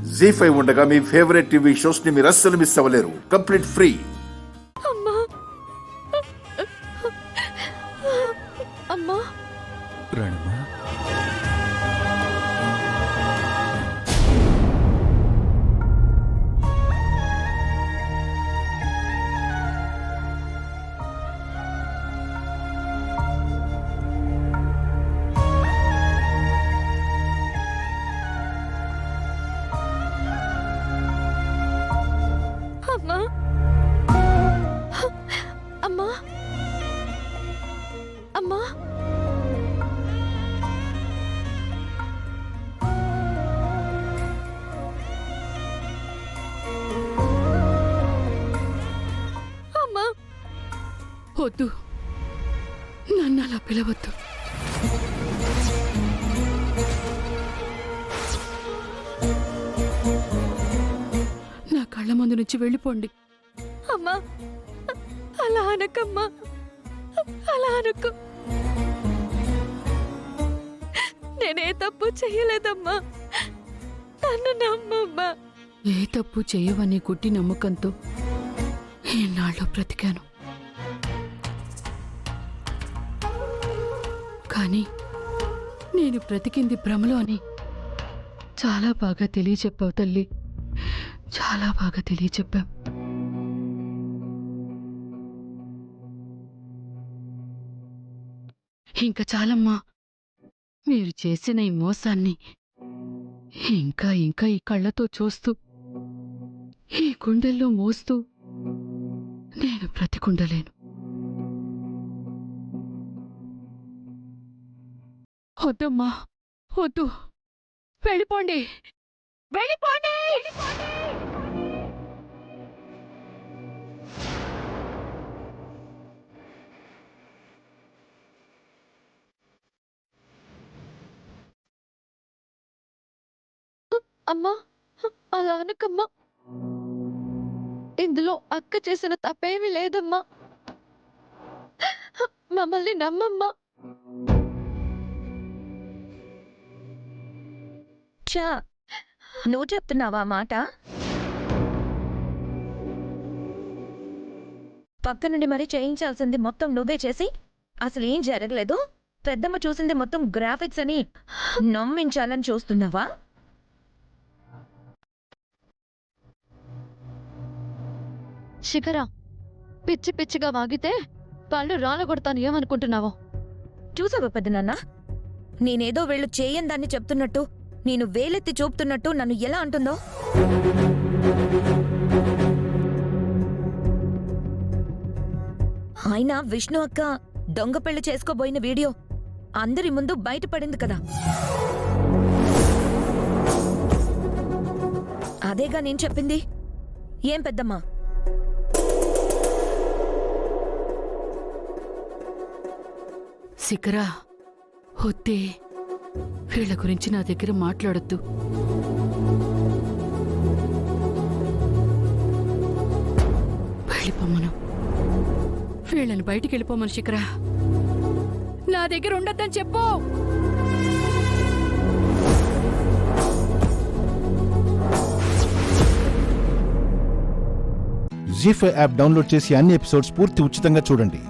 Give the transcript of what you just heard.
జీ5 ఉండగా మీ favourite TV shows ని మీరు అస్సలు మిస్ అవ్వలేరు. Complete free. అమ్మా అమ్మా రణమా, అమ్మా అమ్మా అమ్మా అమ్మా వద్దు, నన్ను అలా పిలవద్దు. నా కళ్ళ ముందు నుంచి వెళ్ళిపోండి. అమ్మా అలా అనకమ్మా, అలా అనకు. నేనే తప్పు చెయ్యలేదమ్మా, నన్ను నమ్మమ్మా. ఏ తప్పు చేయవనే గుడ్డి నమ్మకంతో ఈనాళ్ళు బ్రతికాను. కానీ నేను బ్రతికింది భ్రమలో అని చాలా బాగా తెలియచెప్పావు తల్లి, చాలా బాగా తెలియచెప్పావు. ఇంకా చాలమ్మా, మీరు చేసిన ఈ మోసాన్ని ఇంకా ఇంకా ఈ కళ్ళతో చూస్తూ, ఈ గుండెల్లో మోస్తూ నేను బ్రతికుండలేను. వద్దమ్మా, వద్దు, వెళ్ళిపోండి, వెళ్ళిపోండి. అమ్మా అలా అనకమ్మా, ఇందులో అక్క చేసిన తప్పేమీ లేదమ్మా. మమ్మల్ని నమ్మమ్మా. చా, నువ్వు చెప్తున్నావా మాట? పక్క నుండి మరీ చేయించాల్సింది మొత్తం నువ్వే చేసి అసలు ఏం జరగలేదు, పెద్దమ్మ చూసింది మొత్తం గ్రాఫిక్స్ అని నమ్మించాలని చూస్తున్నావా? శిఖర, పిచ్చి పిచ్చిగా వాగితే పళ్ళు రాలగొడతాను ఏమనుకుంటున్నావో? చూసావా పెద్దనాన్న, నేనేదో వీళ్ళు చేయని దాన్ని చెప్తున్నట్టు, నేను వేలెత్తి చూపుతున్నట్టు నన్ను ఎలా అంటుందో? అయినా విష్ణు అక్క దొంగ పెళ్లి చేసుకోబోయిన వీడియో అందరి ముందు బయటపడింది కదా. అదేగా నేను చెప్పింది. ఏం పెద్దమ్మా? శిఖరా, వద్దే, వీళ్ళ గురించి నా దగ్గర మాట్లాడొద్దు. వెళ్ళిపోమ్మను, వీళ్ళని బయటికి వెళ్ళిపోమను. శిఖరా, నా దగ్గర ఉండొద్దని చెప్పు. జీ5 యాప్ డౌన్లోడ్ చేసి అన్ని ఎపిసోడ్స్ పూర్తి ఉచితంగా చూడండి.